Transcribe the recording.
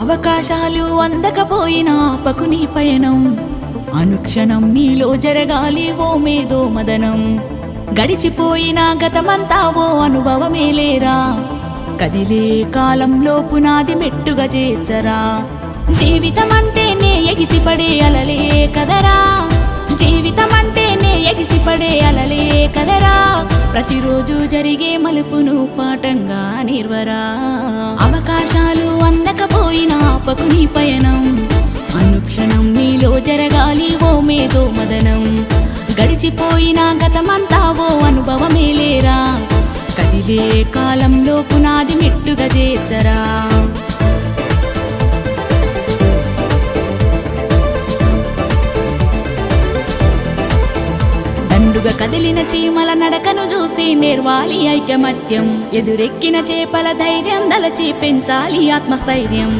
అవకాశాలు అందకపోయినా ఆపకుని పయనం, అనుక్షణం నీలో జరగాలి ఓ మేధో మదనం. గడిచిపోయిన గతమంతా ఓ అనుభవమేలేరా, కదిలే కాలంలో పునాది మెట్టుగా చేర్చరా. జీవితమంటేనే ఎగిసిపడే అలలే కదరా, జీవితమంటేనే ఎగిసిపడే అలలే కదరా. ప్రతిరోజు జరిగే మలుపును పాఠంగా నిర్వరా. అవకాశాలు అందకపోయినా ఆపకుని పయనం, అనుక్షణం నీలో జరగాలి ఓ మేధో మదనం. గడిచిపోయిన గతమంతా ఓ అనుభవమేలేరా, కదిలే కాలంలో పునాది మెట్టుగా చేర్చరా. దండుగా కదిలిన చీమల నడకను చూసి నేర్వాలి ఐకమత్యం, ఎదురెక్కిన చేపల ధైర్యం దలచి పెంచాలి ఆత్మస్థైర్యం.